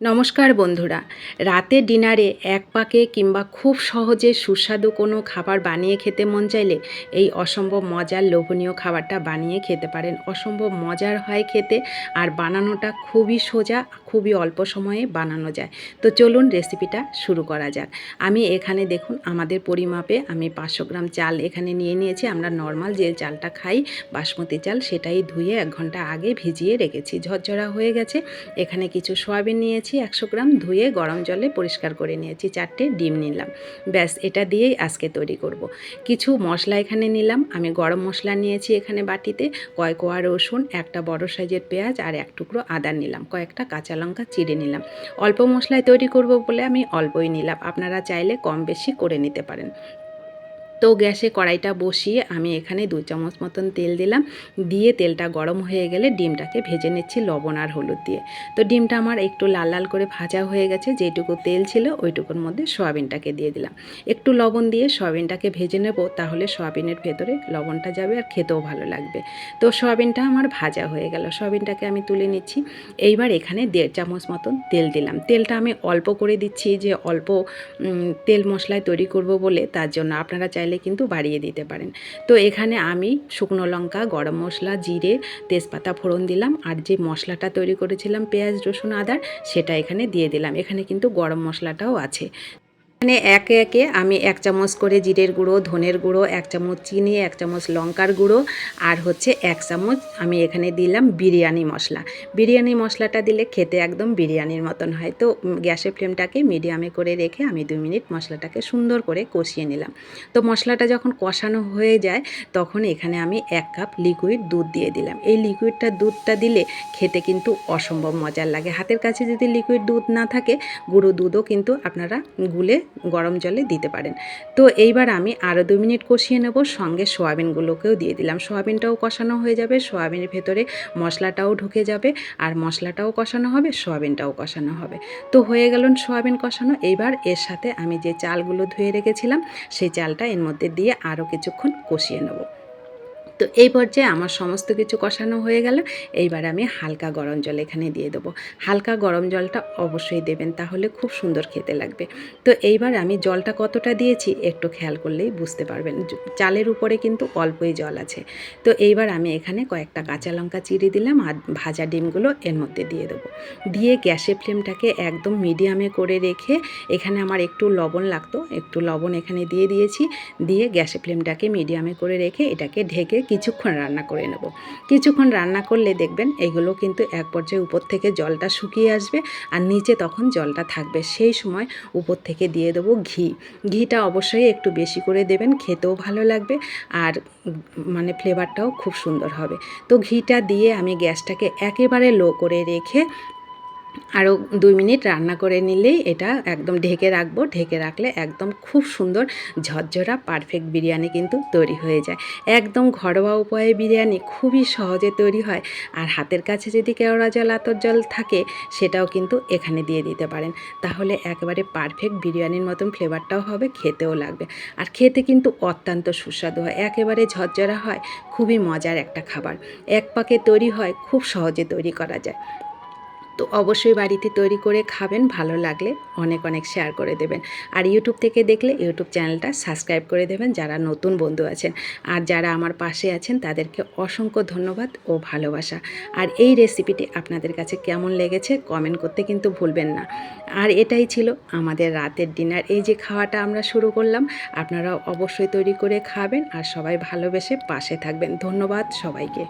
নমস্কার বন্ধুরা, রাতের ডিনারে এক পাকে কিংবা খুব সহজে সুস্বাদু কোনো খাবার বানিয়ে খেতে মন চাইলে এই অসম্ভব মজার লোভনীয় খাবারটা বানিয়ে খেতে পারেন। অসম্ভব মজার হয় খেতে, আর বানানোটা খুবই সোজা, খুবই অল্প সময়ে বানানো যায়। তো চলুন রেসিপিটা শুরু করা যাক। আমি এখানে দেখুন আমাদের পরিমাপে আমি 500 গ্রাম চাল এখানে নিয়ে নিয়েছি। আমরা নর্মাল যে চালটা খাই বাসমতি চাল, সেটাই ধুয়ে 1 ঘন্টা আগে ভিজিয়ে রেখেছি, ঝরঝরা হয়ে গেছে। এখানে কিছু সয়াবিন নিয়েছি 100 গ্রাম, ধুয়ে গরম জলে পরিষ্কার করে নিয়েছি। 4টে ডিম নিলাম। ব্যাস, এটা দিয়েই আজকে তৈরি করব। কিছু মশলা এখানে নিলাম। আমি গরম মশলা নিয়েছি এখানে বাটিতে, কয় কোয়া রসুন, একটা বড় সাইজের পেঁয়াজ আর 1 টুকরো আদা নিলাম, কয়েকটা কাঁচা লঙ্কা চিড়ে নিলাম। অল্প মশলায় তৈরি করব বলে আমি অল্পই নিলাম, আপনারা চাইলে কম বেশি করে নিতে পারেন। তো গ্যাসে কড়াইটা বসিয়ে আমি এখানে 2 চামচ মতন তেল দিলাম। দিয়ে তেলটা গরম হয়ে গেলে ডিমটাকে ভেজে নিচ্ছি লবণ আর হলুদ দিয়ে। তো ডিমটা আমার একটু লাল লাল করে ভাজা হয়ে গেছে। যেটুকু তেল ছিল ওইটুকুর মধ্যে সয়াবিনটাকে দিয়ে দিলাম। একটু লবণ দিয়ে সয়াবিনটাকে ভেজে নেব, তাহলে সয়াবিনের ভেতরে লবণটা যাবে আর খেতেও ভালো লাগবে। তো সয়াবিনটা আমার ভাজা হয়ে গেল, সয়াবিনটাকে আমি তুলে নিচ্ছি। এইবার এখানে 1.5 চামচ মতন তেল দিলাম। তেলটা আমি অল্প করে দিচ্ছি, যে অল্প তেল মশলায় তৈরি করব বলে, তার জন্য আপনারা চাইলে কিন্তু বাড়িয়ে দিতে পারেন। তো এখানে আমি শুকনো লঙ্কা, গরম মশলা, জিরে, তেজপাতা ফোড়ন দিলাম, আর যে মশলাটা তৈরি করেছিলাম পেঁয়াজ রসুন আদার, সেটা এখানে দিয়ে দিলাম। এখানে কিন্তু গরম মশলাটাও আছে। এখানে একে একে আমি 1 চামচ করে জিরের গুঁড়ো, ধনের গুঁড়ো, 1 চামচ চিনি, 1 চামচ লঙ্কার গুঁড়ো, আর হচ্ছে 1 চামচ আমি এখানে দিলাম বিরিয়ানি মশলা। বিরিয়ানি মশলাটা দিলে খেতে একদম বিরিয়ানির মতন হয়। তো গ্যাসের ফ্লেমটাকে মিডিয়ামে করে রেখে আমি 2 মিনিট মশলাটাকে সুন্দর করে কষিয়ে নিলাম। তো মশলাটা যখন কষানো হয়ে যায়, তখন এখানে আমি 1 কাপ লিকুইড দুধ দিয়ে দিলাম। এই দুধটা দিলে খেতে কিন্তু অসম্ভব মজার লাগে। হাতের কাছে যদি লিকুইড দুধ না থাকে, গুঁড়ো দুধও কিন্তু আপনারা গুলে গরম জলে দিতে পারেন। তো এইবার আমি আরও 2 মিনিট কষিয়ে নেব, সঙ্গে সয়াবিনগুলোকেও দিয়ে দিলাম। সয়াবিনটাও কষানো হয়ে যাবে, সয়াবিনের ভেতরে মশলাটাও ঢুকে যাবে, আর মশলাটাও কষানো হবে, সয়াবিনটাও কষানো হবে। তো হয়ে গেল সয়াবিন কষানো। এইবার এর সাথে আমি যে চালগুলো ধুয়ে রেখেছিলাম, সেই চালটা এর মধ্যে দিয়ে আরও কিছুক্ষণ কষিয়ে নেব। তো এই পর্যায়ে আমার সমস্ত কিছু কষানো হয়ে গেল। এইবার আমি হালকা গরম জল এখানে দিয়ে দেবো। হালকা গরম জলটা অবশ্যই দেবেন, তাহলে খুব সুন্দর খেতে লাগবে। তো এইবার আমি জলটা কতটা দিয়েছি একটু খেয়াল করলেই বুঝতে পারবেন। চালের উপরে কিন্তু অল্পই জল আছে। তো এইবার আমি এখানে কয়েকটা কাঁচা লঙ্কা চিড়ে দিলাম, আর ভাজা ডিমগুলো এর মধ্যে দিয়ে দেবো। দিয়ে গ্যাসের ফ্লেমটাকে একদম মিডিয়ামে করে রেখে, এখানে আমার একটু লবণ লাগতো, একটু লবণ এখানে দিয়ে দিয়েছি। দিয়ে গ্যাসের ফ্লেমটাকে মিডিয়ামে করে রেখে এটাকে ঢেকে কিছুক্ষণ রান্না করে নেব। কিছুক্ষণ রান্না করলে দেখবেন এগুলো কিন্তু এক পর্যায়ে উপর থেকে জলটা শুকিয়ে আসবে, আর নিচে তখন জলটা থাকবে। সেই সময় উপর থেকে দিয়ে দেবো ঘি। ঘিটা অবশ্যই একটু বেশি করে দেবেন, খেতেও ভালো লাগবে, আর মানে ফ্লেভারটাও খুব সুন্দর হবে। তো ঘিটা দিয়ে আমি গ্যাসটাকে একেবারে লো করে রেখে আরও 2 মিনিট রান্না করে নিলেই এটা একদম ঢেকে রাখবো। ঢেকে রাখলে একদম খুব সুন্দর ঝরঝরা পারফেক্ট বিরিয়ানি কিন্তু তৈরি হয়ে যায়। একদম ঘরোয়া উপায়ে বিরিয়ানি খুবই সহজে তৈরি হয়। আর হাতের কাছে যদি কেওড়া জল, আতর জল থাকে, সেটাও কিন্তু এখানে দিয়ে দিতে পারেন। তাহলে একেবারে পারফেক্ট বিরিয়ানির মতন ফ্লেভারটাও হবে, খেতেও লাগবে। আর খেতে কিন্তু অত্যন্ত সুস্বাদু হয়, একেবারে ঝরঝরা হয়, খুবই মজার একটা খাবার। এক পাকে তৈরি হয়, খুব সহজে তৈরি করা যায়। তো অবশ্যই বাড়িতে তৈরি করে খাবেন, ভালো লাগলে অনেক অনেক শেয়ার করে দেবেন। আর ইউটিউব থেকে দেখলে ইউটিউব চ্যানেলটা সাবস্ক্রাইব করে দেবেন যারা নতুন বন্ধু আছেন। আর যারা আমার পাশে আছেন তাদেরকে অসংখ্য ধন্যবাদ ও ভালোবাসা। আর এই রেসিপিটি আপনাদের কাছে কেমন লেগেছে কমেন্ট করতে কিন্তু ভুলবেন না। আর এটাই ছিল আমাদের রাতের ডিনার। এই যে খাওয়াটা আমরা শুরু করলাম, আপনারা অবশ্যই তৈরি করে খাবেন, আর সবাই ভালোবেসে পাশে থাকবেন। ধন্যবাদ সবাইকে।